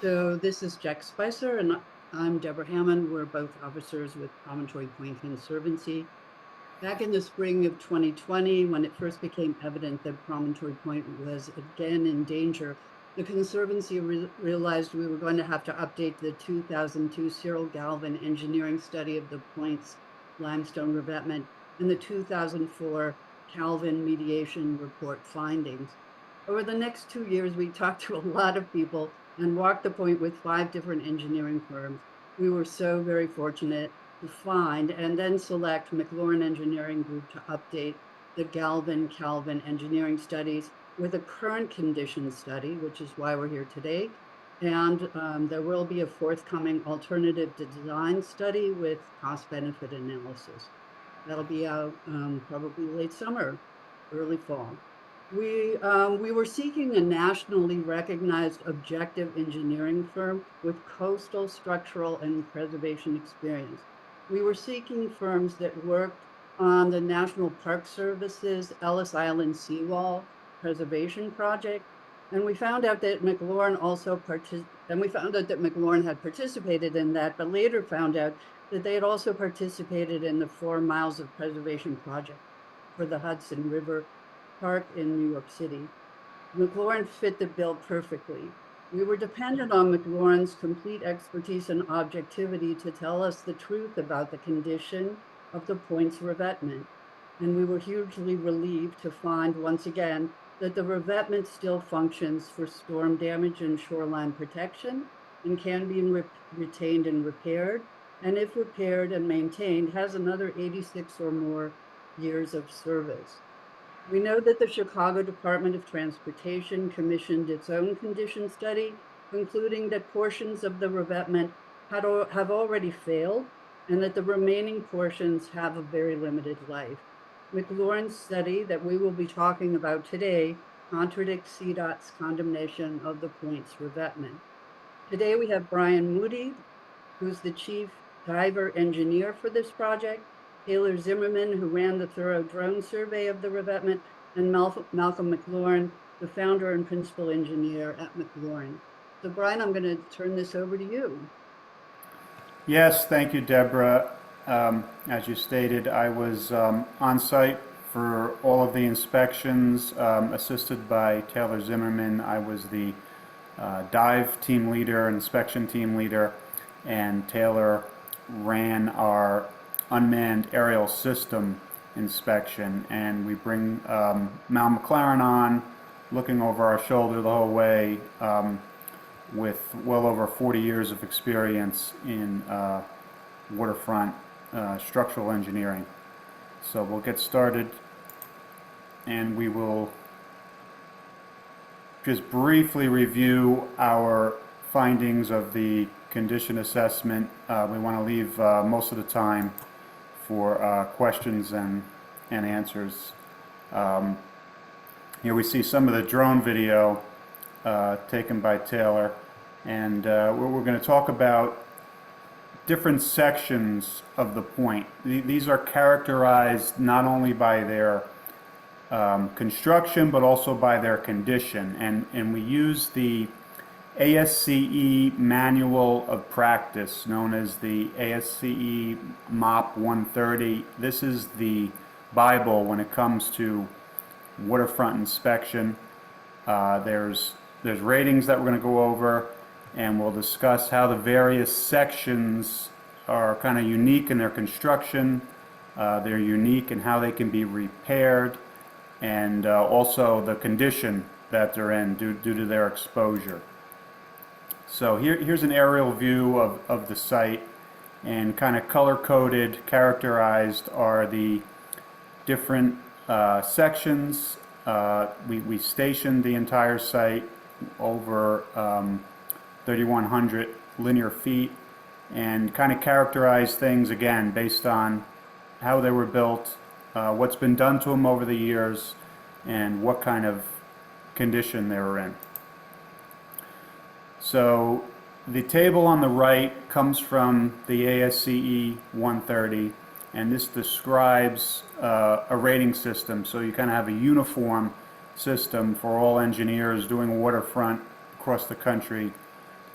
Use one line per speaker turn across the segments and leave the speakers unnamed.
So this is Jack Spicer, and I'm Deborah Hammond. We're both officers with Promontory Point Conservancy. Back in the spring of 2020, when it first became evident that Promontory Point was again in danger, the Conservancy realized we were going to have to update the 2002 Cyril Galvin engineering study of the point's limestone revetment and the 2004 Calvin mediation report findings. Over the next 2 years, we talked to a lot of people and walked the point with 5 different engineering firms. We were so very fortunate to find and then select McLaren Engineering Group to update the Calvin engineering studies with a current condition study, which is why we're here today. And there will be a forthcoming alternative design study with cost-benefit analysis. That'll be out probably late summer, early fall. We were seeking a nationally recognized objective engineering firm with coastal, structural, and preservation experience. We were seeking firms that worked on the National Park Service's Ellis Island Seawall Preservation Project, and we found out that McLaren had participated in that, but later found out that they had also participated in the 4 miles of preservation project for the Hudson River Park in New York City. McLaren fit the bill perfectly. We were dependent on McLaren's complete expertise and objectivity to tell us the truth about the condition of the point's revetment. And we were hugely relieved to find once again that the revetment still functions for storm damage and shoreline protection and can be retained and repaired. And if repaired and maintained, has another 86 or more years of service. We know that the Chicago Department of Transportation commissioned its own condition study, concluding that portions of the revetment have already failed and that the remaining portions have a very limited life. McLaren's study that we will be talking about today contradicts CDOT's condemnation of the point's revetment. Today we have Brian Moody, who's the chief diver engineer for this project, Taylor Zimmerman, who ran the thorough drone survey of the revetment, and Malcolm McLaren, the founder and principal engineer at McLaren. So Brian, I'm going to turn this over to you.
Yes, thank you, Deborah. As you stated, I was on site for all of the inspections, assisted by Taylor Zimmerman. I was the dive team leader, inspection team leader, and Taylor ran our unmanned aerial system inspection, and we bring Mal McLaren on, looking over our shoulder the whole way, with well over 40 years of experience in waterfront structural engineering. So we'll get started, and we will just briefly review our findings of the condition assessment. We want to leave most of the time for questions and answers. Here we see some of the drone video taken by Taylor, and we're going to talk about different sections of the point. These are characterized not only by their construction but also by their condition, and we use the ASCE Manual of Practice, known as the ASCE MOP 130. This is the Bible when it comes to waterfront inspection. There's ratings that we're going to go over, and we'll discuss how the various sections are kind of unique in their construction. They're unique in how they can be repaired, and also the condition that they're in due to their exposure. So here's an aerial view of the site, and kind of color-coded, characterized are the different sections. We stationed the entire site over 3,100 linear feet, and kind of characterized things again based on how they were built, what's been done to them over the years, and what kind of condition they were in. So the table on the right comes from the ASCE 130, and this describes a rating system. So you kind of have a uniform system for all engineers doing waterfront across the country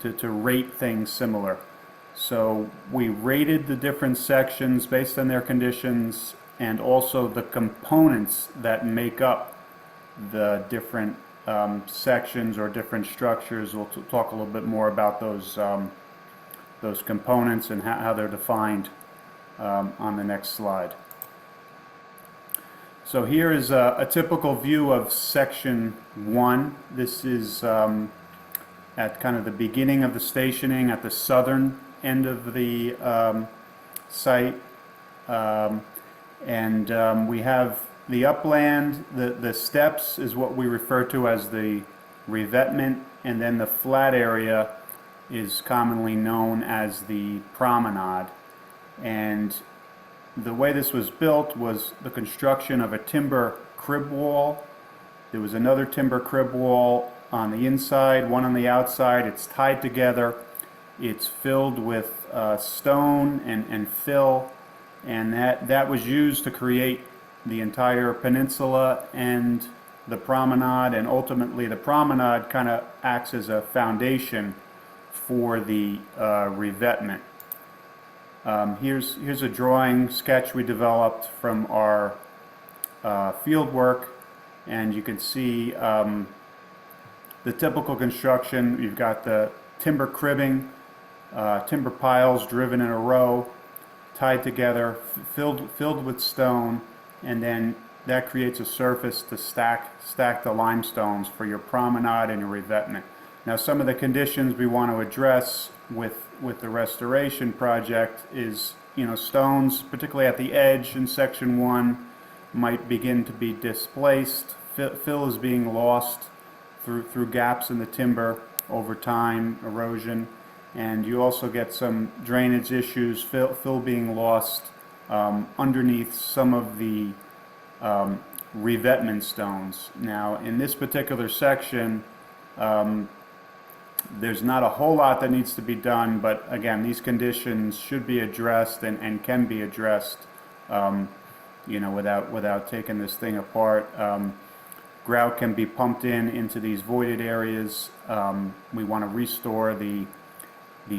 to rate things similar. So we rated the different sections based on their conditions and also the components that make up the different sections or different structures. We'll talk a little bit more about those components and how they're defined on the next slide. So here is a typical view of section 1. This is at kind of the beginning of the stationing at the southern end of the site. We have the upland, the steps is what we refer to as the revetment, and then the flat area is commonly known as the promenade. And the way this was built was the construction of a timber crib wall. There was another timber crib wall on the inside, one on the outside. It's tied together. It's filled with stone and fill, and that was used to create the entire peninsula and the promenade, and ultimately the promenade kind of acts as a foundation for the revetment. Here's a drawing sketch we developed from our field work, and you can see the typical construction. You've got the timber cribbing, timber piles driven in a row, tied together, filled with stone, and then that creates a surface to stack the limestones for your promenade and your revetment. Now, some of the conditions we want to address with the restoration project is, stones, particularly at the edge in section 1, might begin to be displaced. Fill is being lost through gaps in the timber over time, erosion, and you also get some drainage issues, fill being lost underneath some of the revetment stones. Now, in this particular section, there's not a whole lot that needs to be done, but again, these conditions should be addressed and can be addressed, without taking this thing apart. Grout can be pumped into these voided areas. We want to restore the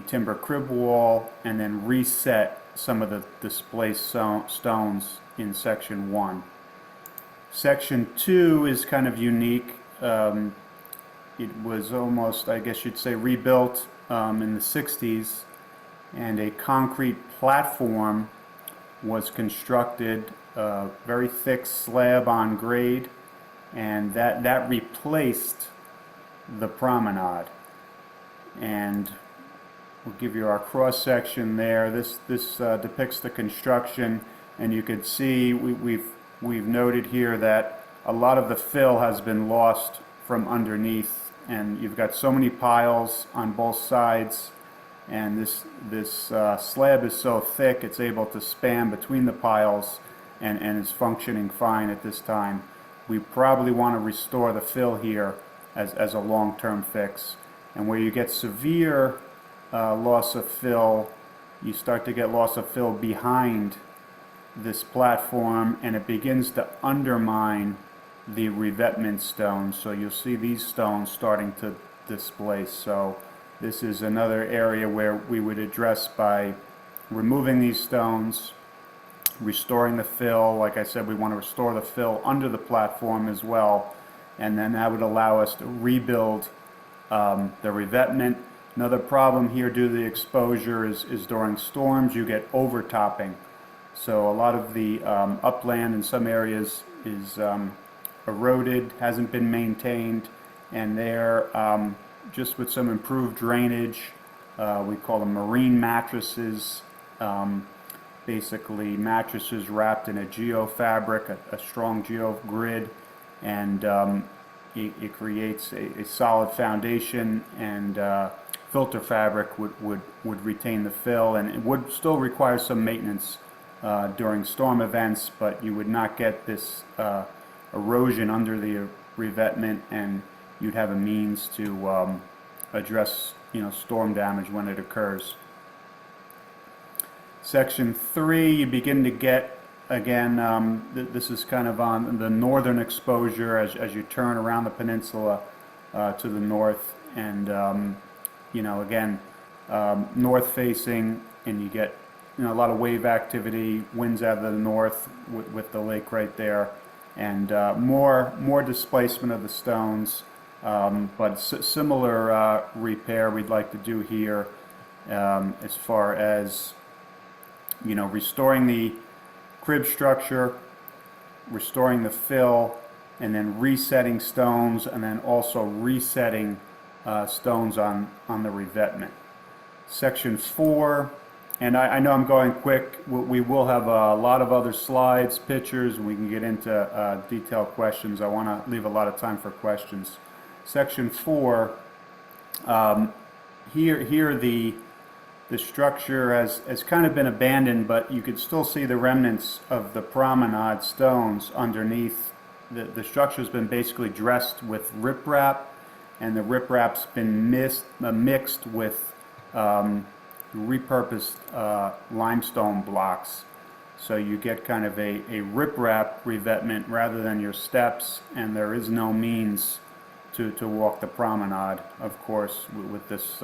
timber crib wall and then reset some of the displaced stones in section 1. Section 2 is kind of unique. It was almost, I guess you'd say, rebuilt in the 60s, and a concrete platform was constructed, a very thick slab on grade, and that replaced the promenade. And we'll give you our cross section there. This depicts the construction, and you can see we've noted here that a lot of the fill has been lost from underneath, and you've got so many piles on both sides, and this slab is so thick it's able to span between the piles and is functioning fine at this time. We probably want to restore the fill here as a long-term fix. And where you get severe loss of fill, you start to get loss of fill behind this platform, and it begins to undermine the revetment stones. So you'll see these stones starting to displace. So this is another area where we would address by removing these stones, restoring the fill. Like I said, we want to restore the fill under the platform as well, and then that would allow us to rebuild the revetment. Another problem here due to the exposure is during storms you get overtopping. So a lot of the upland in some areas is eroded, hasn't been maintained, and there, just with some improved drainage, we call them marine mattresses, basically mattresses wrapped in a geofabric, a strong geogrid, and it creates a solid foundation, and filter fabric would retain the fill, and it would still require some maintenance during storm events, but you would not get this erosion under the revetment, and you'd have a means to address storm damage when it occurs. Section 3, you begin to get, again, this is kind of on the northern exposure as you turn around the peninsula to the north, and again, north facing, and you get, a lot of wave activity, winds out of the north with the lake right there, and more displacement of the stones, but similar repair we'd like to do here, as far as, restoring the crib structure, restoring the fill, and then resetting stones, and then also resetting stones on the revetment. Section 4, and I know I'm going quick. We will have a lot of other slides, pictures, and we can get into detailed questions. I want to leave a lot of time for questions. Section 4, here the structure has kind of been abandoned, but you could still see the remnants of the promenade stones underneath. The structure's been basically dressed with riprap, and the riprap's been mixed with repurposed limestone blocks. So you get kind of a riprap revetment rather than your steps, and there is no means to walk the promenade, of course, with this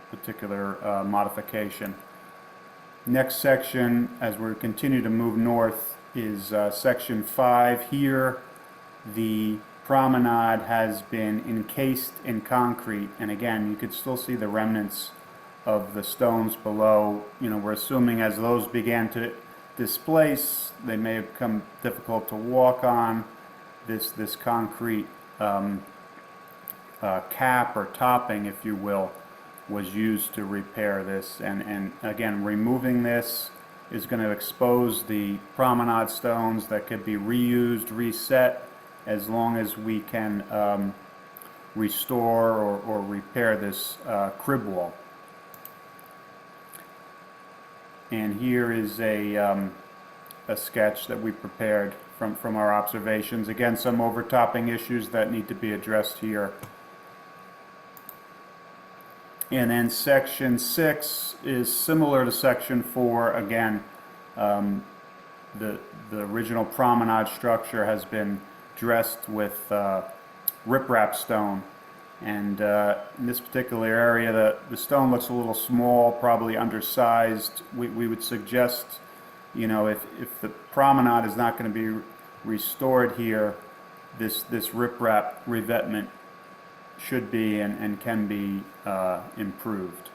particular modification. Next section, as we continue to move north, is section 5. Here, the promenade has been encased in concrete, and again, you could still see the remnants of the stones below. We're assuming as those began to displace, they may have become difficult to walk on. This concrete cap or topping, if you will, was used to repair this, and again, removing this is going to expose the promenade stones that could be reused, reset, as long as we can restore or repair this crib wall. And here is a sketch that we prepared from our observations. Again, some overtopping issues that need to be addressed here. And then section 6 is similar to section 4. Again, the original promenade structure has been dressed with riprap stone, and in this particular area, the stone looks a little small, probably undersized. We would suggest, if the promenade is not going to be restored here, this riprap revetment should be and can be improved.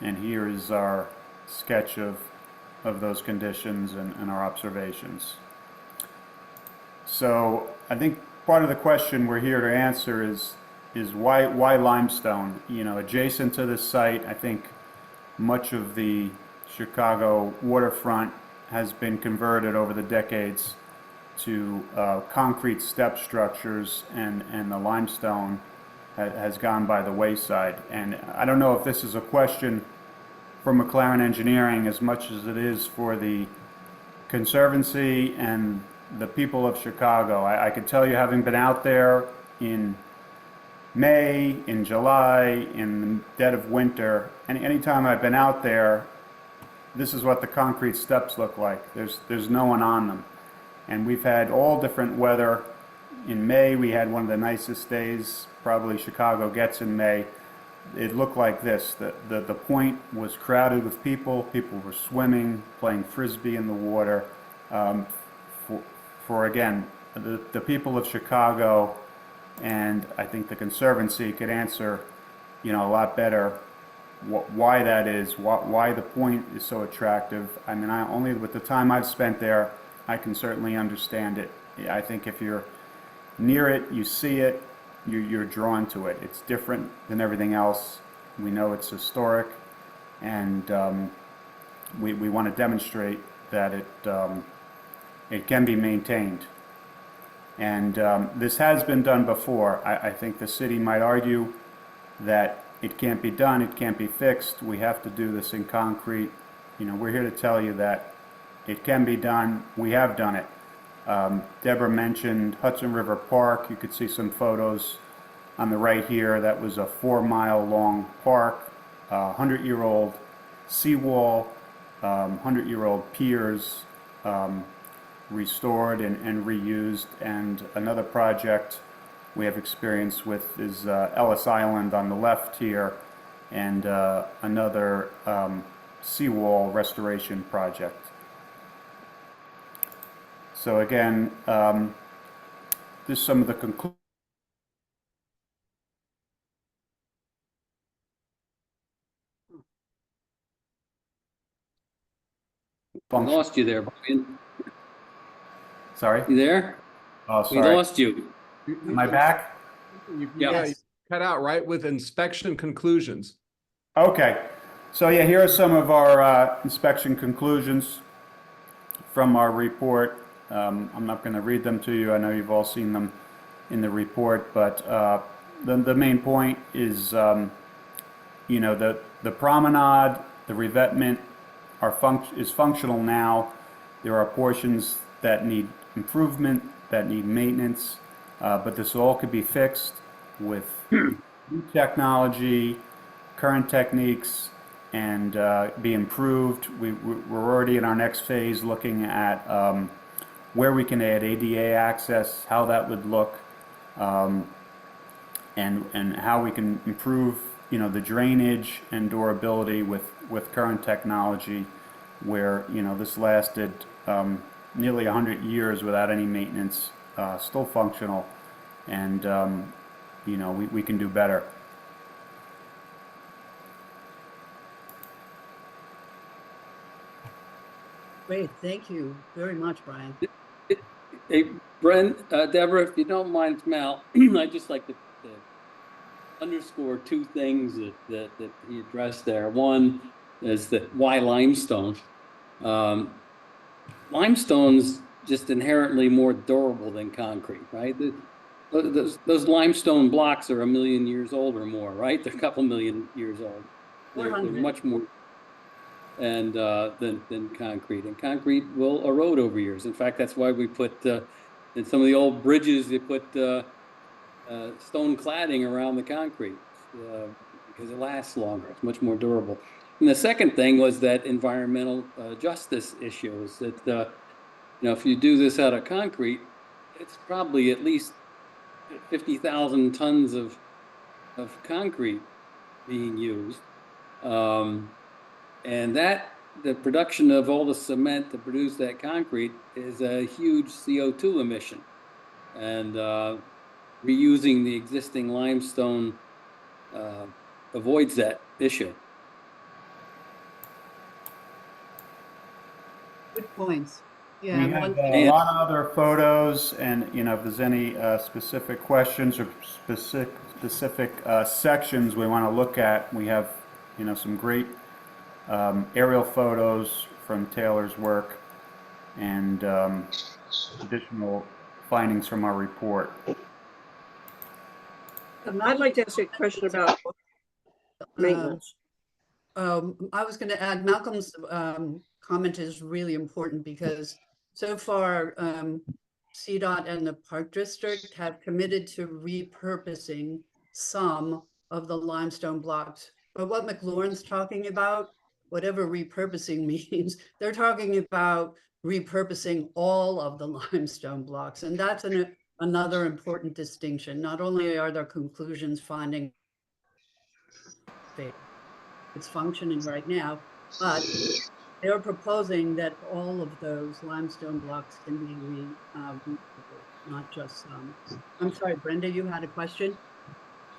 And here is our sketch of those conditions and our observations. So I think part of the question we're here to answer is why limestone? Adjacent to this site, I think much of the Chicago waterfront has been converted over the decades to concrete step structures, and the limestone has gone by the wayside. And I don't know if this is a question for McLaren Engineering as much as it is for the Conservancy and the people of Chicago. I can tell you, having been out there in May, in July, in the dead of winter, and anytime I've been out there, this is what the concrete steps look like. There's no one on them. And we've had all different weather. In May, we had one of the nicest days probably Chicago gets in May. It looked like this. The point was crowded with people. People were swimming, playing frisbee in the water. For again, the people of Chicago, and I think the Conservancy could answer, a lot better why that is, why the point is so attractive. I mean, only with the time I've spent there, I can certainly understand it. I think if you're near it, you see it, you're drawn to it. It's different than everything else. We know it's historic, and we want to demonstrate that it can be maintained. And this has been done before. I think the city might argue that it can't be done, it can't be fixed. We have to do this in concrete. We're here to tell you that it can be done. We have done it. Deborah mentioned Hudson River Park. You could see some photos on the right here. That was a 4-mile long park, 100-year-old seawall, 100-year-old piers, restored and reused. And another project we have experience with is Ellis Island on the left here, and another seawall restoration project. So again, this is some of the conclusions.
We lost you there, Brian.
Sorry?
You there?
Oh,
We
sorry.
lost you.
Am I back?
Yeah.
You cut out right with inspection conclusions.
Okay. So yeah, here are some of our inspection conclusions from our report. I'm not going to read them to you. I know you've all seen them in the report, but the main point is, you know, the promenade, the revetment is functional now. There are portions that need improvement, that need maintenance, but this all could be fixed with new technology, current techniques, and be improved. We're already in our next phase looking at where we can add ADA access, how that would look, and how we can improve, you know, the drainage and durability with current technology, where, you know, this lasted nearly 100 years without any maintenance, still functional, and you know, we can do better.
Great, thank you very much, Brian.
Hey, Brent, Deborah, if you don't mind, Mal, I'd just like to underscore two things that he addressed there. One is that why limestone? Limestone's just inherently more durable than concrete, right? Those limestone blocks are 1 million years old or more, right? They're a couple million years old. They're
400.
much more and than concrete. And concrete will erode over years. In fact, that's why we put in some of the old bridges, they put stone cladding around the concrete because it lasts longer. It's much more durable. And the second thing was that environmental justice issue is that you know, if you do this out of concrete, it's probably at least 50,000 tons of concrete being used. And that the production of all the cement to produce that concrete is a huge CO2 emission. And reusing the existing limestone avoids that issue.
Good points. Yeah,
We
and
have
one
a
thing,
lot of other photos, and you know, if there's any specific questions or specific sections we want to look at, we have, you know, some great aerial photos from Taylor's work and additional findings from our report.
I'd like to ask a question about maintenance.
I was going to add Malcolm's comment is really important because so far CDOT and the Park District have committed to repurposing some of the limestone blocks. But what McLaurin's talking about, whatever repurposing means, they're talking about repurposing all of the limestone blocks. And that's another important distinction. Not only are their conclusions finding it's functioning right now, but they're proposing that all of those limestone blocks can be repurposed, not just some. I'm sorry, Brenda, you had a question?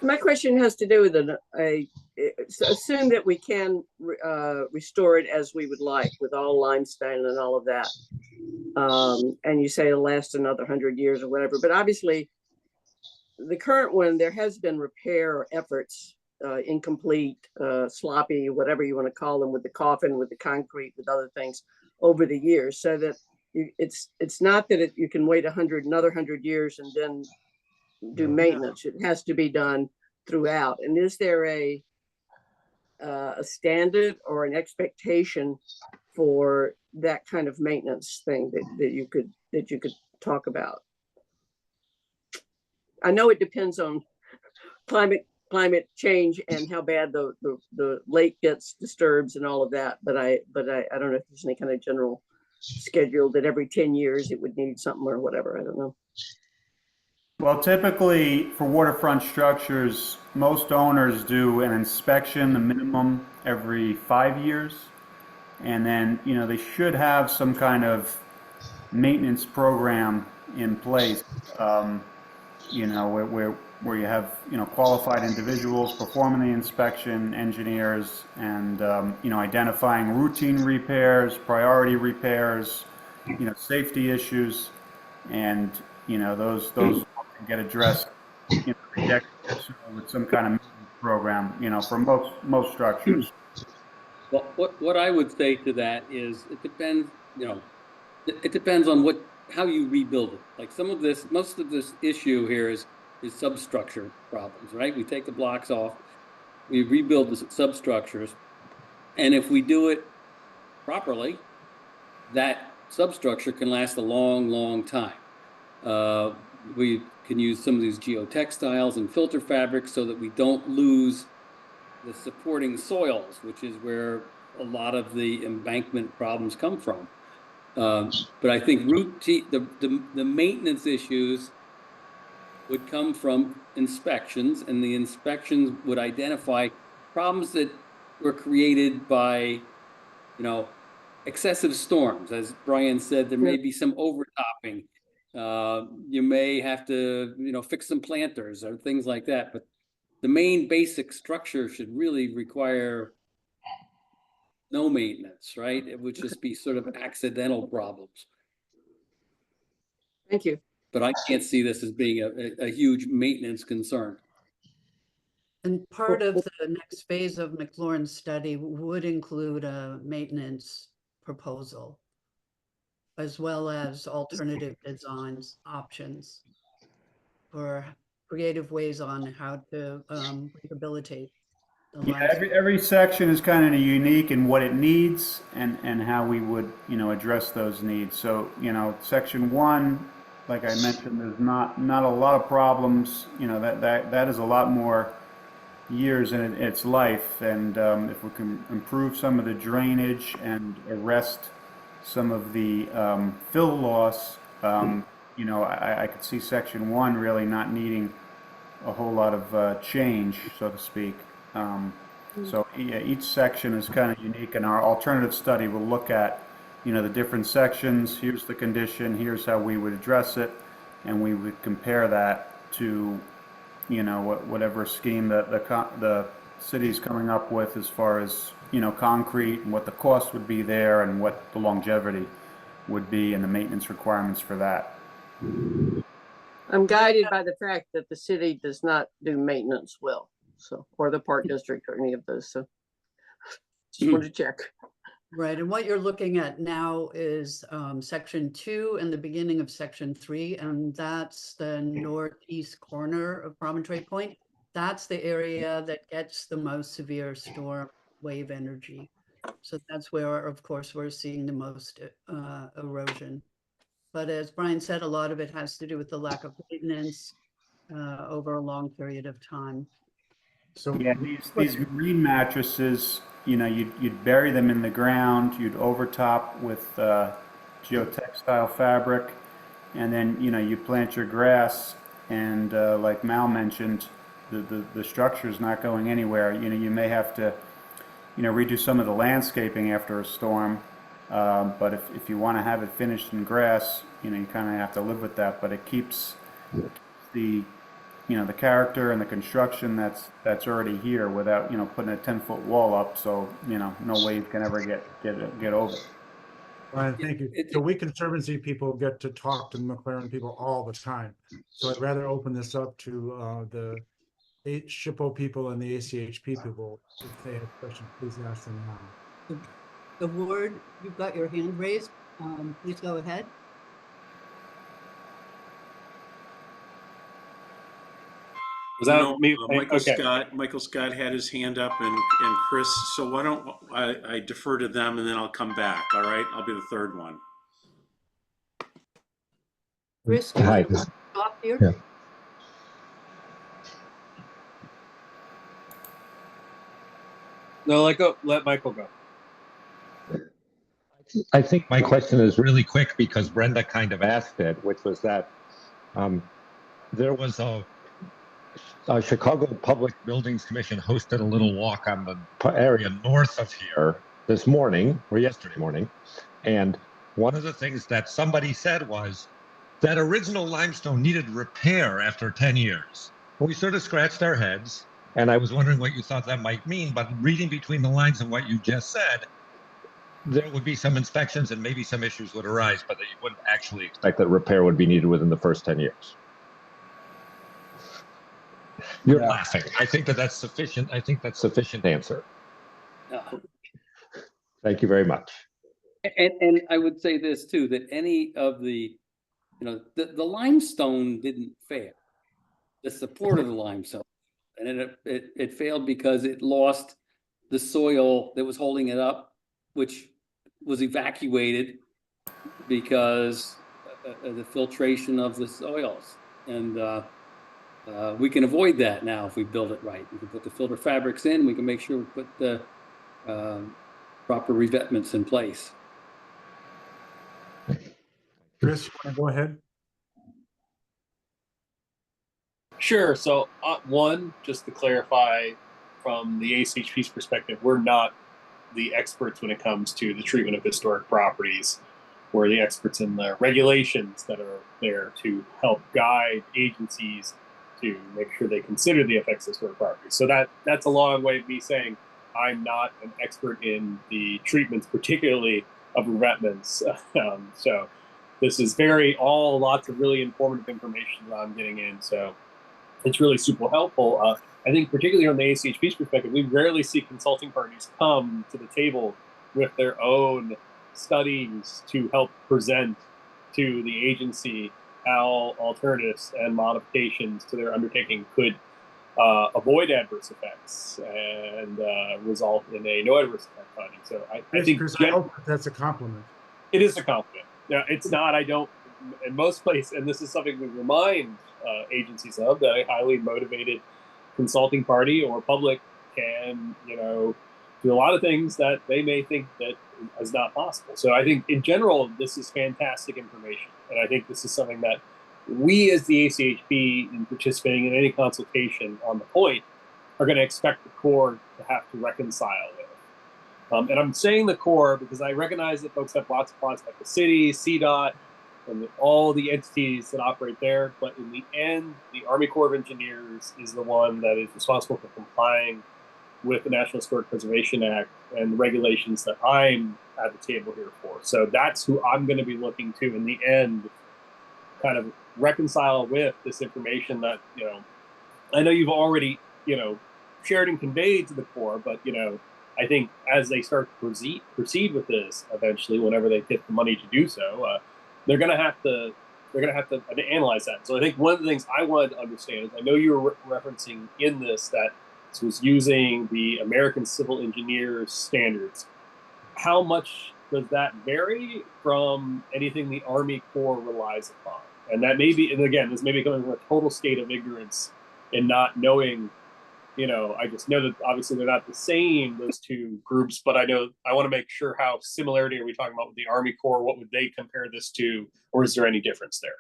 My question has to do with assume that we can restore it as we would like with all limestone and all of that. And you say it'll last another 100 years or whatever, but obviously the current one, there has been repair efforts, incomplete, sloppy, whatever you want to call them, with the coffin, with the concrete, with other things over the years, so that it's not that you can wait another 100 years and then do maintenance. It has to be done throughout. And is there a standard or an expectation for that kind of maintenance thing that you could talk about? I know it depends on climate change and how bad the lake gets disturbed and all of that, but I don't know if there's any kind of general schedule that every 10 years it would need something or whatever. I don't know.
Well, typically for waterfront structures, most owners do an inspection, a minimum every 5 years. And then, they should have some kind of maintenance program in place, where you have, qualified individuals performing the inspection, engineers, and, identifying routine repairs, priority repairs, safety issues, and, those can get addressed, every decade or so with some kind of maintenance program, for most structures.
Well, what I would say to that is it depends, it depends on how you rebuild it. Like most of this issue here is substructure problems, right? We take the blocks off, we rebuild the substructures, and if we do it properly, that substructure can last a long, long time. We can use some of these geotextiles and filter fabrics so that we don't lose the supporting soils, which is where a lot of the embankment problems come from. But I think the maintenance issues would come from inspections, and the inspections would identify problems that were created by, excessive storms. As Brian said, there may be some overtopping. You may have to, fix some planters or things like that. But the main basic structure should really require no maintenance, right? It would just be sort of accidental problems.
Thank you.
But I can't see this as being a huge maintenance concern.
And part of the next phase of McLaurin's study would include a maintenance proposal, as well as alternative designs options for creative ways on how to rehabilitate the
Yeah,
limestone.
every section is kind of unique in what it needs and how we would, address those needs. So, section one, like I mentioned, there's not a lot of problems. That is a lot more years in its life. And if we can improve some of the drainage and arrest some of the fill loss, I could see section one really not needing a whole lot of change, so to speak. So yeah, each section is kind of unique, and our alternative study will look at, the different sections. Here's the condition, here's how we would address it, and we would compare that to, whatever scheme that the city's coming up with as far as, concrete and what the cost would be there and what the longevity would be and the maintenance requirements for that.
I'm guided by the fact that the city does not do maintenance well, or the park district or any of those. So just want to check.
Right, and what you're looking at now is section 2 and the beginning of section 3, and that's the northeast corner of Promontory Point. That's the area that gets the most severe storm wave energy. So that's where, of course, we're seeing the most erosion. But as Brian said, a lot of it has to do with the lack of maintenance over a long period of time.
So
Yeah, these marine mattresses, you'd bury them in the ground, you'd overtop with geotextile fabric, and then, you plant your grass, and like Mal mentioned, the structure's not going anywhere. You may have to, redo some of the landscaping after a storm, but if you want to have it finished in grass, you kind of have to live with that, but it keeps the the character and the construction that's already here without, putting a 10-foot wall up, so, no wave can ever get over.
Brian, thank you. So we Conservancy people get to talk to McLaren people all the time. So I'd rather open this up to the SHPO people and the ACHP people. If they have questions, please ask them now.
The word, you've got your hand raised. Please go ahead.
Was that me? Michael Scott had his hand up, and Chris. So why don't I defer to them, and then I'll come back. All right, I'll be the third one.
Chris,
Hi.
stop here.
Yeah.
No, let Michael go.
I think my question is really quick because Brenda kind of asked it, which was that there was a Chicago Public Buildings Commission hosted a little walk on the area north of here this morning or yesterday morning. And one of the things that somebody said was that original limestone needed repair after 10 years. We sort of scratched our heads, and I was wondering what you thought that might mean. But reading between the lines of what you just said, there would be some inspections and maybe some issues would arise, but that you wouldn't actually expect that repair would be needed within the first 10 years. You're laughing. I think that's sufficient. I think that's sufficient answer. Thank you very much.
And I would say this too, that any of the, the limestone didn't fail. The support of the limestone, and it failed because it lost the soil that was holding it up, which was evacuated because of the filtration of the soils. And we can avoid that now if we build it right. We can put the filter fabrics in. We can make sure we put the proper revetments in place.
Chris, you want to go ahead?
Sure. So, one, just to clarify, from the ACHP's perspective, we're not the experts when it comes to the treatment of historic properties. We're the experts in the regulations that are there to help guide agencies to make sure they consider the effects of historic properties. So that's a long way of me saying I'm not an expert in the treatments, particularly of revetments. So this is lots of really informative information that I'm getting in. So it's really super helpful. I think particularly on the ACHP's perspective, we rarely see consulting parties come to the table with their own studies to help present to the agency how alternatives and modifications to their undertaking could avoid adverse effects and result in a no adverse effect finding. So I think
Chris, I hope that's a compliment.
It is a compliment. Now, it's not. I don't. In most places, and this is something we remind agencies of, that a highly motivated consulting party or public can, do a lot of things that they may think that is not possible. So I think in general, this is fantastic information. And I think this is something that we as the ACHP, in participating in any consultation on the point, are going to expect the Corps to have to reconcile with. And I'm saying the Corps because I recognize that folks have lots of plots like the city, CDOT, and all the entities that operate there. But in the end, the Army Corps of Engineers is the one that is responsible for complying with the National Historic Preservation Act and the regulations that I'm at the table here for. So that's who I'm going to be looking to in the end, kind of reconcile with this information that, I know you've already, shared and conveyed to the Corps, but, I think as they start to proceed with this eventually, whenever they get the money to do so, they're going to have to analyze that. So I think one of the things I wanted to understand is, I know you were referencing in this that this was using the American Civil Engineers standards. How much does that vary from anything the Army Corps relies upon? And that may be, and again, this may be coming from a total state of ignorance and not knowing, I just know that obviously they're not the same, those two groups, but I want to make sure how similarity are we talking about with the Army Corps? What would they compare this to? Or is there any difference there?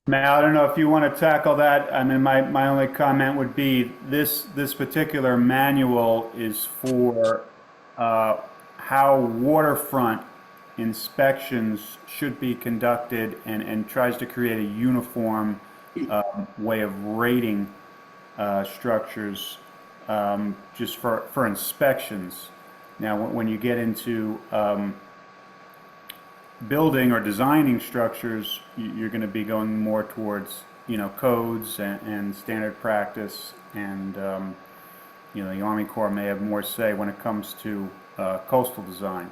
Matt, I don't know if you want to tackle that. I mean, my only comment would be this particular manual is for how waterfront inspections should be conducted and tries to create a uniform way of rating structures just for inspections. Now, when you get into building or designing structures, you're going to be going more towards, codes and standard practice, and the Army Corps may have more say when it comes to coastal design.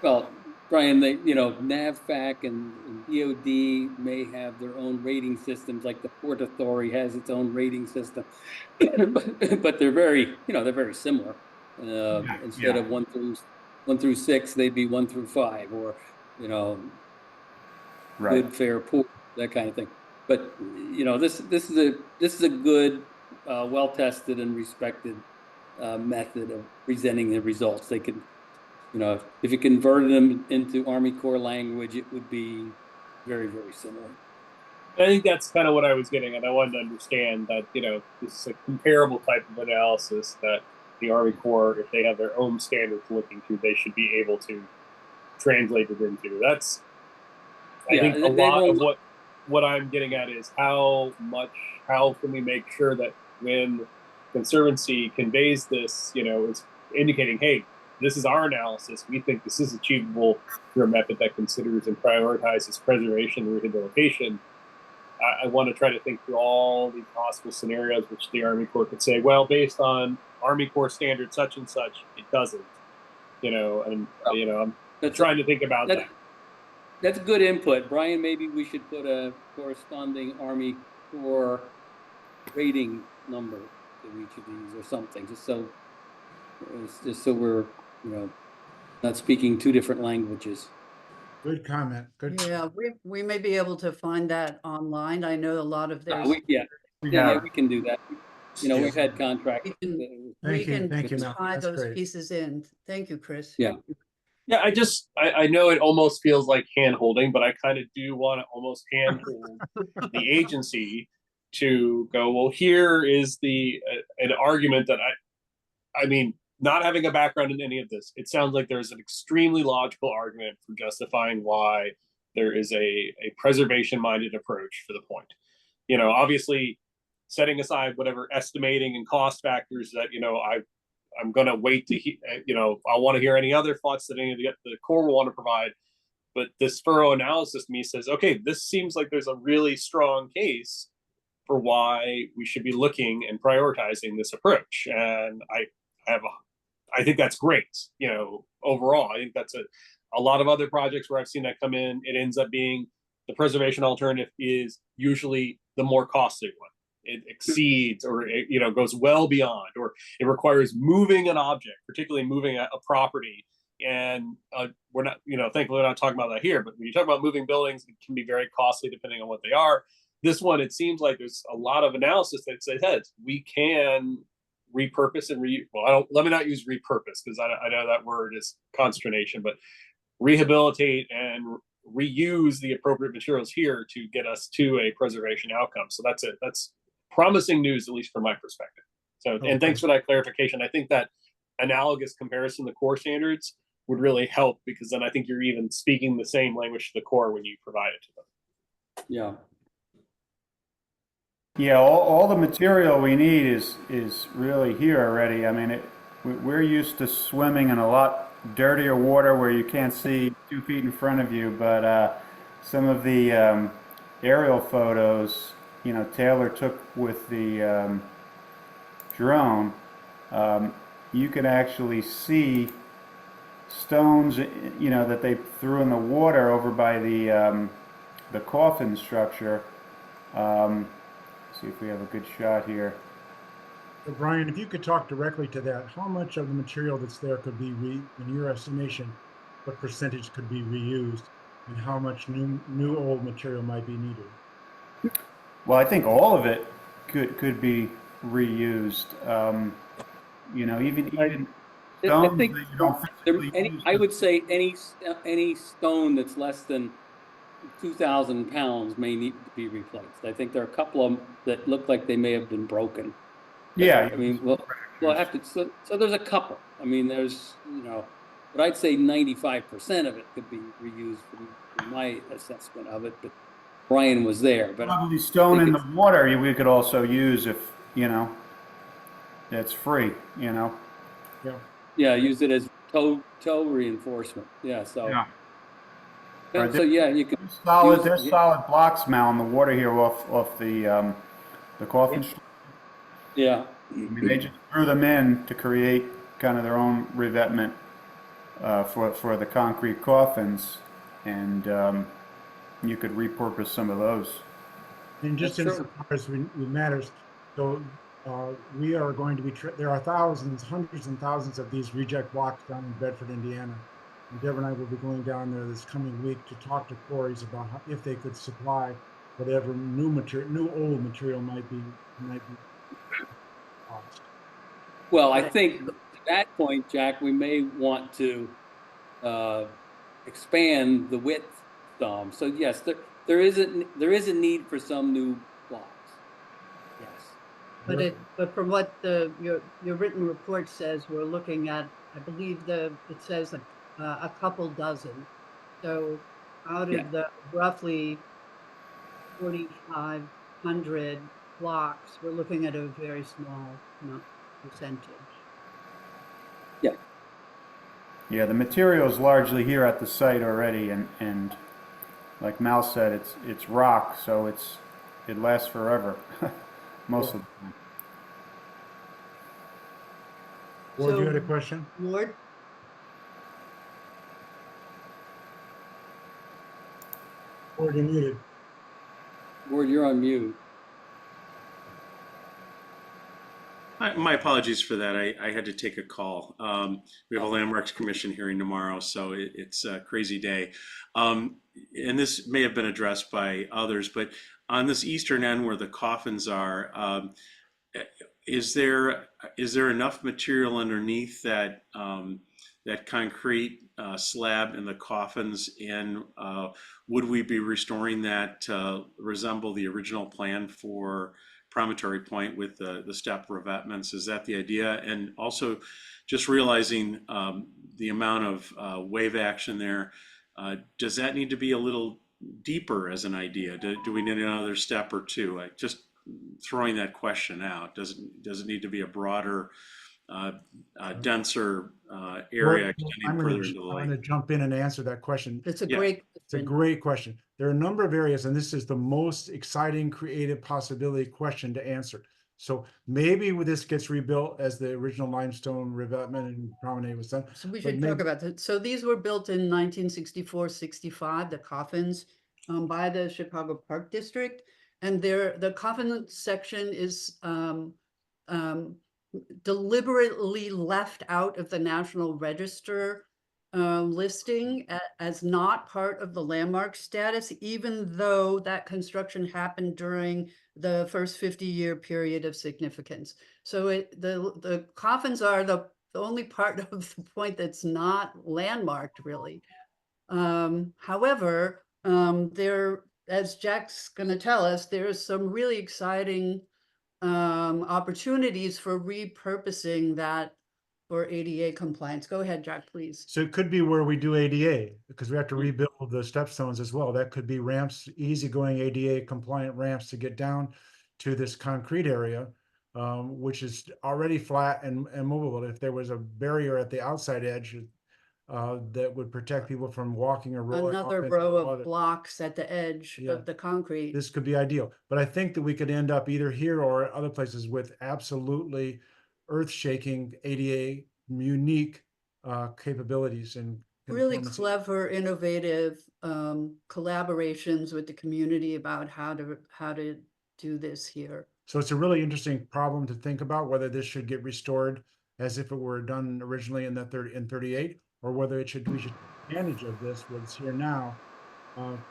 Well, Brian, NAVFAC and DOD may have their own rating systems, like the Port Authority has its own rating system, but they're very, they're very similar. Instead of 1 through 6, they'd be 1 through 5, or
right.
Good, fair, poor, that kind of thing. But this is a good, well-tested and respected method of presenting the results. They could, if you converted them into Army Corps language, it would be very, very similar.
I think that's kind of what I was getting at. I wanted to understand that, you know, this is a comparable type of analysis that the Army Corps, if they have their own standards looking to, they should be able to translate it into. That's, I think a lot of what I'm getting at is how can we make sure that when Conservancy conveys this, you know, it's indicating, hey, this is our analysis. We think this is achievable through a method that considers and prioritizes preservation and rehabilitation. I want to try to think through all these possible scenarios, which the Army Corps could say, well, based on Army Corps standard such and such, it doesn't. You know, and you know, I'm trying to think about that.
That's good input, Brian. Maybe we should put a corresponding Army Corps rating number to each of these or something, just so we're, you know, not speaking two different languages.
Good comment. Good.
Yeah, we may be able to find that online. I know a lot of their.
We can do that. You know, we've had contracts.
We can tie those pieces in. Thank you, Chris.
Yeah. Yeah, I know it almost feels like hand holding, but I kind of do want to almost hand hold the agency to go, well, here is an argument that I mean, not having a background in any of this, it sounds like there's an extremely logical argument for justifying why there is a preservation-minded approach for the point. You know, obviously, setting aside whatever estimating and cost factors that, you know, I'm going to wait to, you know, I want to hear any other thoughts that any of the Corps will want to provide. But this thorough analysis to me says, okay, this seems like there's a really strong case for why we should be looking and prioritizing this approach. And I think that's great. You know, overall, I think that's a lot of other projects where I've seen that come in, it ends up being the preservation alternative is usually the more costly one. It exceeds, or it, you know, goes well beyond, or it requires moving an object, particularly moving a property. And we're not, you know, thankfully we're not talking about that here, but when you talk about moving buildings, it can be very costly depending on what they are. This one, it seems like there's a lot of analysis that says we can repurpose and let me not use repurpose because I know that word is consternation, but rehabilitate and reuse the appropriate materials here to get us to a preservation outcome. So that's promising news, at least from my perspective. So, and thanks for that clarification. I think that analogous comparison to Corps standards would really help, because then I think you're even speaking the same language to the Corps when you provide it to them.
Yeah.
Yeah, all the material we need is really here already. I mean, we're used to swimming in a lot dirtier water where you can't see 2 feet in front of you, but some of the aerial photos, you know, Taylor took with the drone, you can actually see stones, you know, that they threw in the water over by the coffin structure. See if we have a good shot here.
So Brian, if you could talk directly to that, how much of the material that's there could be, in your estimation, what percentage could be reused, and how much new old material might be needed?
Well, I think all of it could be reused. You know, even stones
I think
that you don't physically use.
I would say any stone that's less than 2,000 pounds may need to be replaced. I think there are a couple of them that look like they may have been broken.
Yeah,
I mean, we'll have to. So there's a couple. I mean, there's, you know, but I'd say 95% of it could be reused from my assessment of it. But Brian was there. But
probably stone in the water we could also use if, you know, it's free. You know.
Yeah.
Yeah, use it as toe reinforcement. Yeah. So.
Yeah.
So yeah, you can.
There's solid blocks now in the water here off the coffin.
Yeah.
I mean, they just threw them in to create kind of their own revetment for the concrete coffins, and you could repurpose some of those.
And just as far as it matters, so we are going to be, there are thousands, hundreds and thousands of these reject blocks down in Bedford, Indiana. And Deb and I will be going down there this coming week to talk to quarries about if they could supply whatever new old material might be lost.
Well, I think at that point, Jack, we may want to expand the width some. So yes, there is a need for some new blocks. Yes.
But from what your written report says, we're looking at, I believe it says a couple dozen. So out
Yeah.
of the roughly 4,500 blocks, we're looking at a very small percentage.
Yeah.
Yeah, the material is largely here at the site already, and like Mal said, it's rock, so it lasts forever, most of the time.
Ward, you had a question?
Ward?
Ward, you're muted.
Ward, you're on mute.
My apologies for that. I had to take a call. We have a Landmarks Commission hearing tomorrow, so it's a crazy day. And this may have been addressed by others, but on this eastern end where the coffins are, is there enough material underneath that that concrete slab in the coffins, and would we be restoring that to resemble the original plan for Promontory Point with the step revetments? Is that the idea? And also just realizing the amount of wave action there, does that need to be a little deeper as an idea? Do we need another step or two? Just throwing that question out. Does it need to be a broader, denser area extending further into the
I'm
lake?
going to jump in and answer that question.
It's a
Yeah.
great
It's a great question. There are a number of areas, and this is the most exciting, creative possibility question to answer. So maybe this gets rebuilt as the original limestone revetment and promenade was done.
So we
but
should
maybe-
talk about that. So these were built in 1964-65, the coffins, by the Chicago Park District. And the coffin section is deliberately left out of the National Register listing as not part of the landmark status, even though that construction happened during the first 50-year period of significance. So the coffins are the only part of the point that's not landmarked, really. However, there, as Jack's going to tell us, there's some really exciting opportunities for repurposing that for ADA compliance. Go ahead, Jack, please.
So it could be where we do ADA, because we have to
Mm.
rebuild the stepstones as well. That could be ramps, easygoing ADA compliant ramps to get down to this concrete area, which is already flat and movable. If there was a barrier at the outside edge that would protect people from walking or rolling off
Another
into
row
the
of
water,
blocks at the edge
Yeah.
of the concrete.
this could be ideal. But I think that we could end up either here or other places with absolutely earth-shaking ADA unique capabilities and
Really
conformancy.
clever, innovative collaborations with the community about how to do this here.
So it's a really interesting problem to think about, whether this should get restored as if it were done originally in 38, or whether we should take advantage of this, what's here now,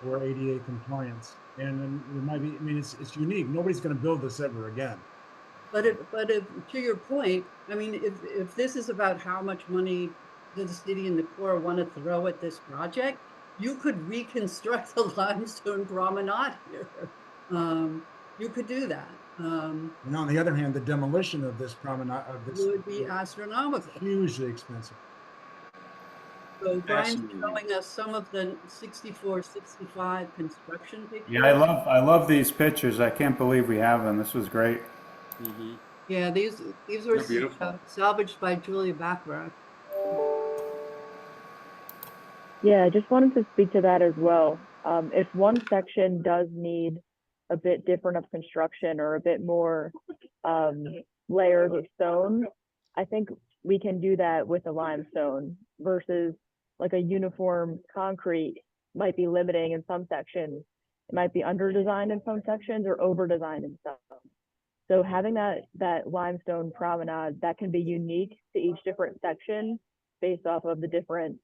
for ADA compliance. And then it might be, I mean, it's unique. Nobody's going to build this ever again.
But to your point, I mean, if this is about how much money does the city and the Corps want to throw at this project, you could reconstruct the limestone promenade here. You could do that.
And on the other hand, the demolition of this promenade
Would be astronomical.
hugely expensive.
So Brian's
Fascinating.
showing us some of the 64-65 construction pictures.
Yeah, I love these pictures. I can't believe we have them. This was great.
Mhm.
Yeah, these were
They're beautiful.
salvaged by Julia Baccarat.
Yeah, I just wanted to speak to that as well. If one section does need a bit different of construction or a bit more layers of stone, I think we can do that with a limestone versus like a uniform concrete might be limiting in some sections. It might be under-designed in some sections or over-designed in some. So having that limestone promenade, that can be unique to each different section based off of the different,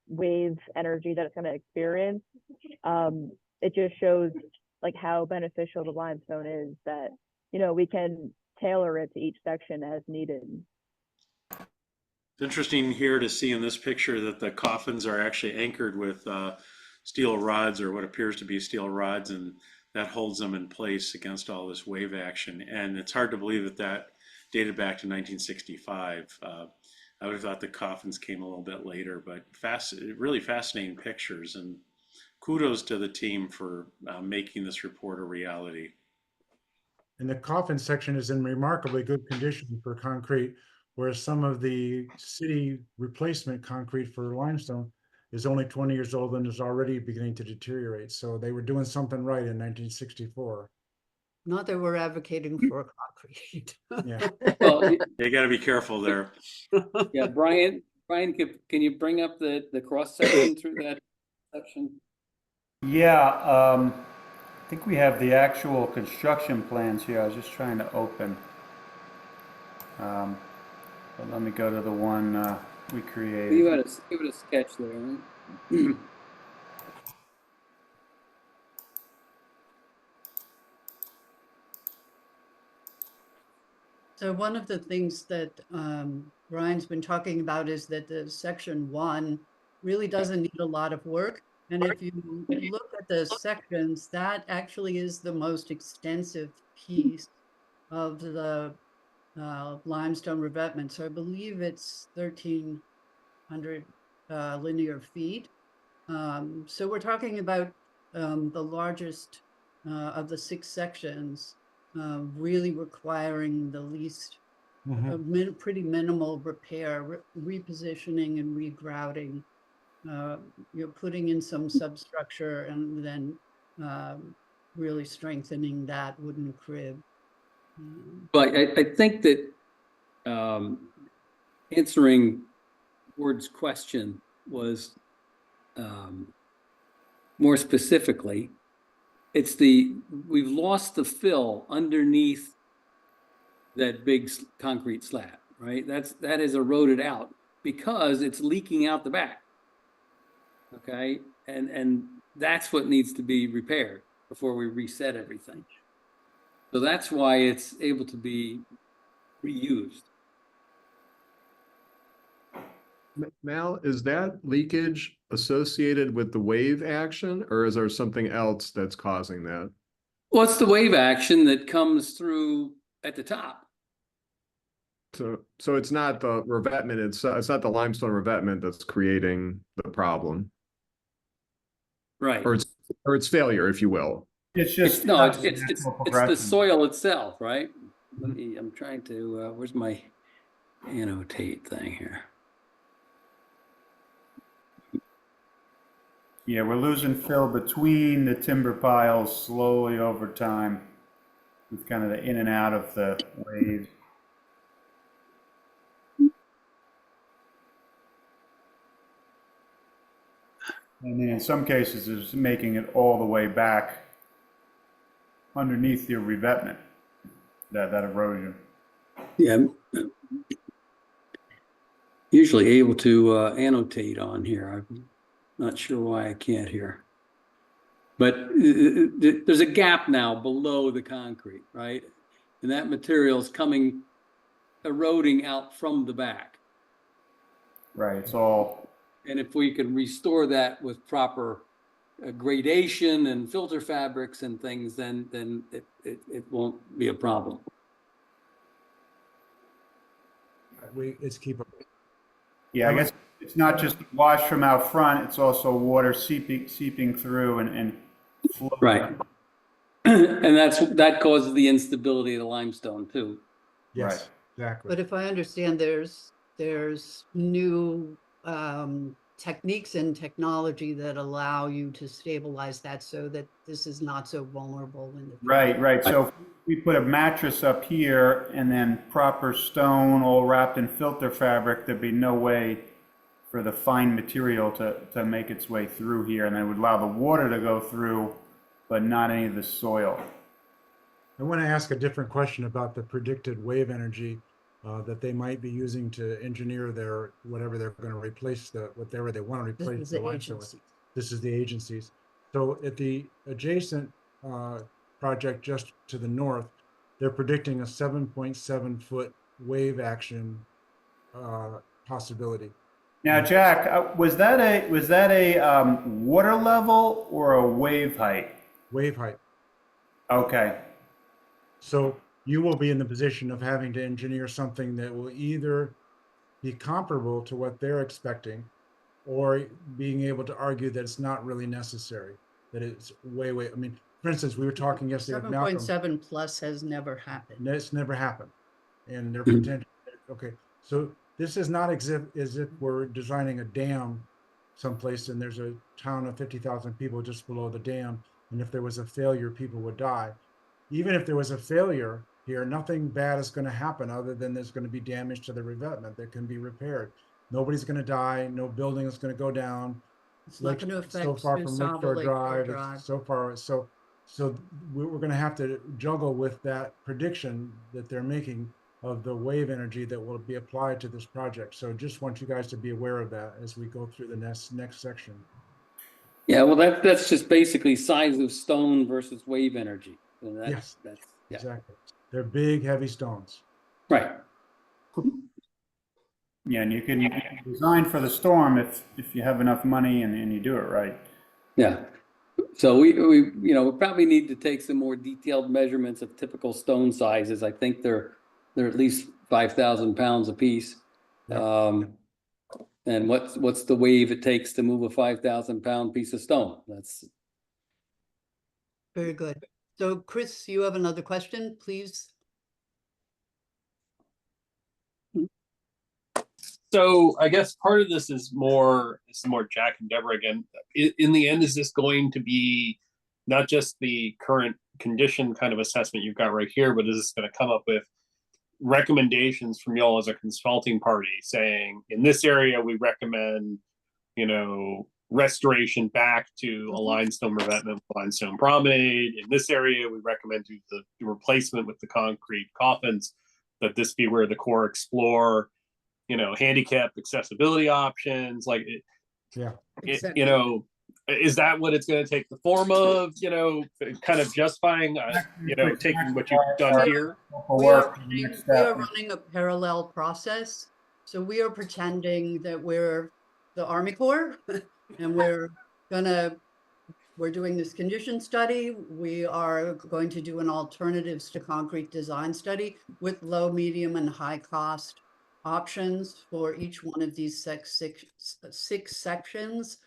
wave energy that it's going to experience. It just shows like how beneficial the limestone is, that, we can tailor it to each section as needed.
It's interesting here to see in this picture that the coffins are actually anchored with steel rods or what appears to be steel rods, and that holds them in place against all this wave action. And it's hard to believe that that dated back to 1965. I would have thought the coffins came a little bit later, but really fascinating pictures. And kudos to the team for making this report a reality.
And the coffin section is in remarkably good condition for concrete, whereas some of the city replacement concrete for limestone is only 20 years old and is already beginning to deteriorate. So they were doing something right in 1964.
Not that we're advocating for concrete.
Yeah.
Well,
You got to be careful there.
yeah, Brian, can you bring up the cross section through that section?
Yeah, I think we have the actual construction plans here. I was just trying to open. But let me go to the one we created.
You had give it a sketch there, right?
So one of the things that Brian's been talking about is that the section 1 really doesn't need a lot of work. And if you look at the sections, that actually is the most extensive piece of the limestone revetment. So I believe it's 1,300 linear feet. So we're talking about the largest of the 6 sections, really requiring the least, pretty minimal repair, repositioning and regrouting. You're putting in some substructure and then really strengthening that wooden crib.
But I think that answering Ward's question was more specifically, we've lost the fill underneath that big concrete slab, right? That is eroded out because it's leaking out the back. Okay, and that's what needs to be repaired before we reset everything. So that's why it's able to be reused.
Mal, is that leakage associated with the wave action, or is there something else that's causing that?
Well, it's the wave action that comes through at the top.
So it's not the revetment, it's not the limestone revetment that's creating the problem,
Right.
or it's failure, if you will.
It's just
It's the soil itself, right? I'm trying to where's my annotate thing here?
Yeah, we're losing fill between the timber piles slowly over time with kind of the in and out of the waves. And then in some cases, it's making it all the way back underneath the revetment, that erosion.
Yeah, I'm usually able to annotate on here. I'm not sure why I can't here. But there's a gap now below the concrete, right? And that material is eroding out from the back.
Right, it's all.
And if we can restore that with proper gradation and filter fabrics and things, then it won't be a problem.
It's keepable.
Yeah, I guess it's not just the wash from out front, it's also water seeping through and flowing.
Right. And that causes the instability of the limestone too.
Yes,
Right.
exactly.
But if I understand, there's new techniques and technology that allow you to stabilize that so that this is not so vulnerable in the future.
Right. So if we put a mattress up here and then proper stone all wrapped in filter fabric, there'd be no way for the fine material to make its way through here, and it would allow the water to go through, but not any of the soil.
I want to ask a different question about the predicted wave energy that they might be using to engineer their whatever they're going to replace whatever they want to replace.
This is the agencies.
This is the agencies. So at the adjacent project just to the north, they're predicting a 7.7 foot wave action possibility.
Now, Jack, was that a water level or a wave height?
Wave height.
Okay.
So you will be in the position of having to engineer something that will either be comparable to what they're expecting, or being able to argue that it's not really necessary, that it's way. I mean, for instance, we were talking yesterday with Malcolm.
7.7 plus has never happened.
It's never happened, and they're
Mhm.
potential. Okay, so this is not as if we're designing a dam someplace and there's a town of 50,000 people just below the dam, and if there was a failure, people would die. Even if there was a failure here, nothing bad is going to happen other than there's going to be damage to the revetment that can be repaired. Nobody's going to die. No building is going to go down.
It's not going to
It's so
affect
far from Lakeshore Drive.
Drive.
It's so far. So we're going to have to juggle with that prediction that they're making of the wave energy that will be applied to this project. So just want you guys to be aware of that as we go through the next section.
Yeah, well, that's just basically size of stone versus wave energy. So
Yes,
yeah.
exactly. They're big, heavy stones.
Right.
Yeah, and you can design for the storm if you have enough money and you do it right.
Yeah. So we probably need to take some more detailed measurements of typical stone sizes. I think they're at least 5,000 pounds a piece.
Yeah.
And what's the wave it takes to move a 5,000 pound piece of stone? That's
Very good. So Chris, you have another question, please?
So I guess part of this is more Jack and Deborah again. In the end, is this going to be not just the current condition kind of assessment you've got right here, but is this going to come up with recommendations from y'all as a consulting party saying, in this area, we recommend, restoration back to a limestone revetment, limestone promenade. In this area, we recommend the replacement with the concrete coffins, that this be where the Corps explore handicap accessibility options,
Exactly.
is that what it's going to take the form of, kind of justifying, taking what you've done here?
We are running a parallel process. So we are pretending that we're the Army Corps and we're doing this condition study. We are going to do an alternatives to concrete design study with low, medium, and high cost options for each one of these six sections.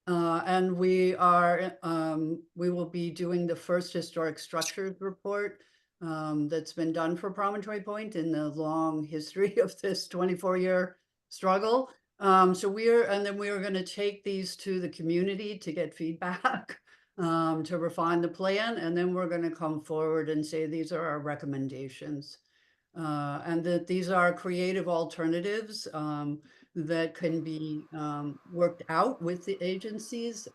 And we will be doing the first historic structures report that's been done for Promontory Point in the long history of this 24-year struggle. So we are going to take these to the community to get feedback, to refine the plan, and then we're going to come forward and say these are our recommendations, and that these are creative alternatives that can be worked out with the agencies,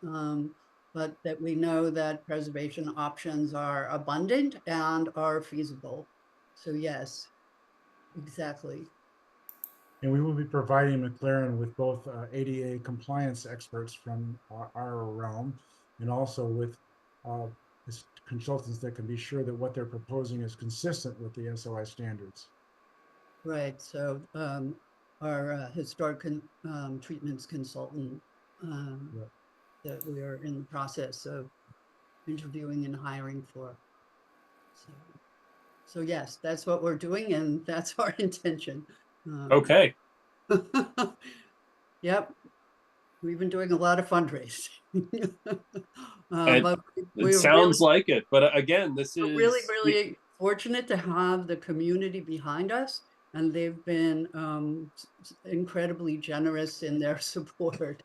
but that we know that preservation options are abundant and are feasible. So yes, exactly.
And we will be providing McLaren with both ADA compliance experts from our realm, and also with consultants that can be sure that what they're proposing is consistent with the SOI standards.
Right. So our historic treatments consultant that we are in the process of interviewing and hiring for. So yes, that's what we're doing, and that's our intention.
Okay.
Yep. We've been doing a lot of fundraising.
It
we're
sounds like it, but again, this is
really fortunate to have the community behind us, and they've been incredibly generous in their support,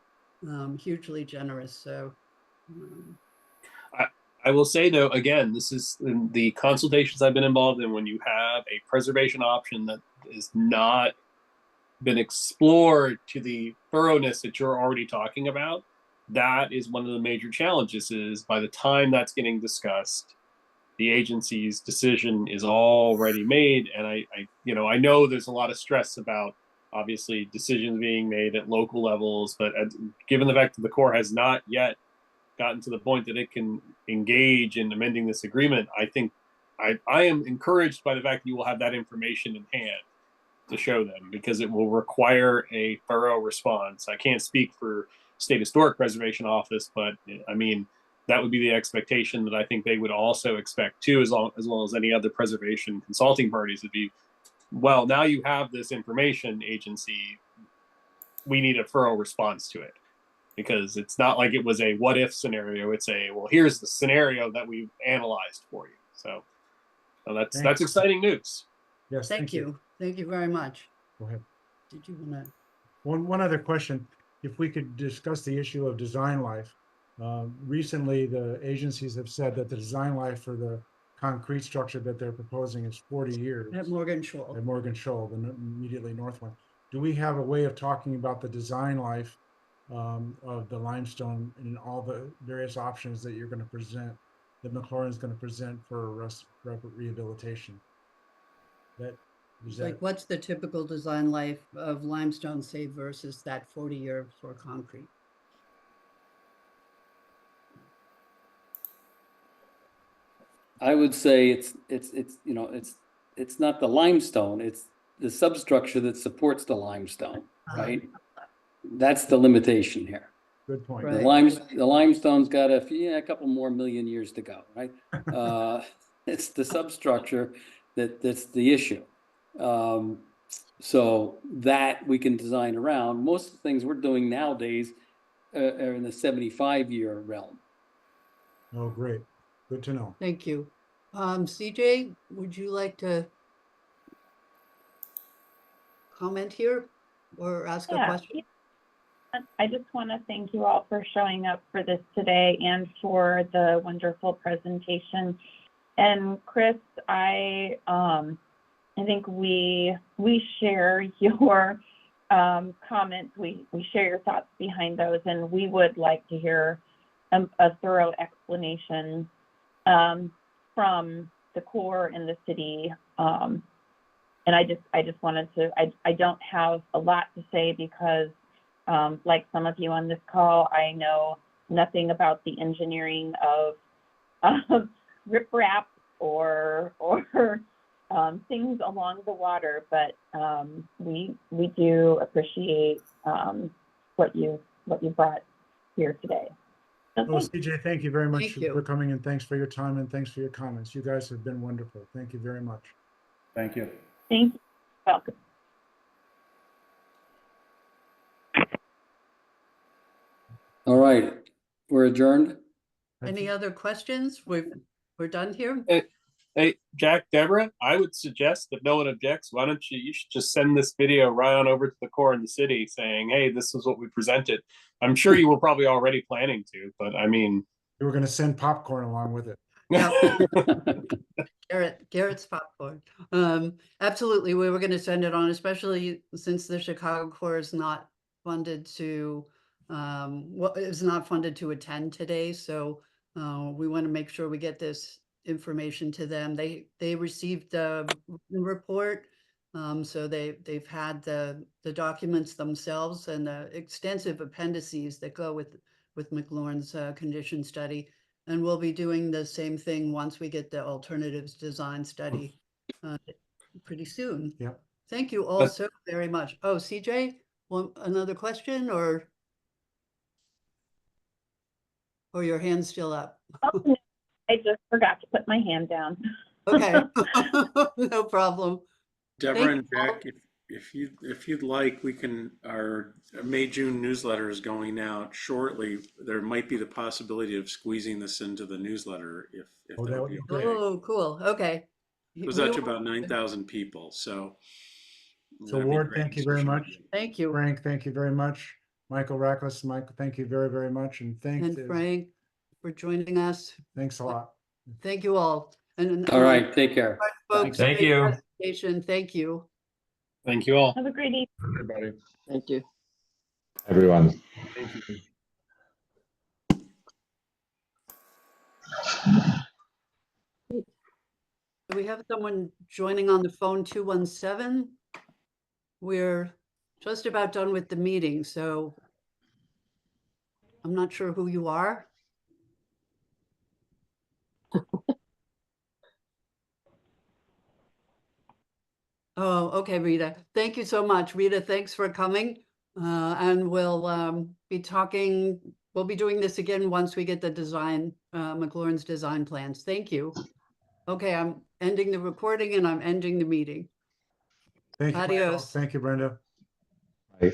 hugely generous. So
I will say though, again, this is in the consultations I've been involved in. When you have a preservation option that is not been explored to the thoroughness that you're already talking about, that is one of the major challenges. Is by the time that's getting discussed, the agency's decision is already made. And I know there's a lot of stress about obviously decisions being made at local levels, but given the fact that the Corps has not yet gotten to the point that it can engage in amending this agreement, I think I am encouraged by the fact that you will have that information in hand. to show them because it will require a thorough response. I can't speak for State Historic Preservation Office, but I mean, that would be the expectation that I think they would also expect too, as well as any other preservation consulting parties would be, well, now you have this information, agency, we need a thorough response to it. Because it's not like it was a what if scenario. It's a, well, here's the scenario that we've analyzed for you. So that's exciting news.
Yes,
Thank you. Thank you very much.
Go ahead.
Did you want to?
One other question, if we could discuss the issue of design life. Recently, the agencies have said that the design life for the concrete structure that they're proposing is 40 years.
At Morgan Shoal.
At Morgan Shoal, the immediately north one. Do we have a way of talking about the design life of the limestone and all the various options that you're going to present, that McLaren is going to present for rehabilitation? That is
Like, what's the typical design life of limestone, say, versus that 40-year for concrete?
I would say it's you know, it's not the limestone, it's the substructure that supports the limestone, right? That's the limitation here.
Good point.
Right.
The limestone's got a couple more million years to go, right? It's the substructure that's the issue. So that we can design around. Most of the things we're doing nowadays are in the 75-year realm.
Oh, great. Good to know.
Thank you. CJ, would you like to comment here or ask a question?
I just want to thank you all for showing up for this today and for the wonderful presentation. And Chris, I think we share your comments. We share your thoughts behind those, and we would like to hear a thorough explanation from the Corps and the city. And I just wanted to. I don't have a lot to say because, like some of you on this call, I know nothing about the engineering of riprap or things along the water, but we do appreciate what you brought here today. So
Oh, CJ, thank you very much
Thank you.
for coming, and thanks for your time and thanks for your comments. You guys have been wonderful. Thank you very much.
Thank you.
thank you. Welcome.
All right, we're adjourned.
Any other questions? We're done here.
Hey, Jack, Deborah, I would suggest that no one objects. Why don't you should just send this video right on over to the Corps in the city saying, hey, this is what we presented. I'm sure you were probably already planning to, but I mean.
We were going to send popcorn along with it.
Yeah. Garrett's popcorn. Absolutely, we were going to send it on, especially since the Chicago Corps is not funded to attend today. So we want to make sure we get this information to them. They received the report, so they've had the documents themselves and the extensive appendices that go with McLaurin's condition study. And we'll be doing the same thing once we get the alternatives design study pretty soon.
Yeah.
Thank you all so very much. Oh, CJ, another question or your hand's still up?
Oh, no, I just forgot to put my hand down.
Okay, no problem.
Deborah and Jack, if you'd like, we can, our May-June newsletter is going out shortly. There might be the possibility of squeezing this into the newsletter if that would be okay.
Oh, cool. Okay.
It was out to about 9,000 people, so.
So Ward, thank you very much.
Thank you.
Frank, thank you very much. Michael Rackless, Michael, thank you very, very much. And
Frank for joining us.
Thanks a lot.
Thank you all. And
All right, take care.
folks,
Thank
great
you.
presentation. Thank you.
Thank you all.
Have a great evening.
Everybody.
Thank you.
Everyone.
Thank you.
We have someone joining on the phone 217. We're just about done with the meeting, so I'm not sure who you are. Oh, okay, Rita. Thank you so much. Rita, thanks for coming. And we'll be talking, we'll be doing this again once we get the design, McLaurin's design plans. Thank you. Okay, I'm ending the recording and I'm ending the meeting.
Thank you, Michael.
Adios.
Thank you, Brenda.
Right.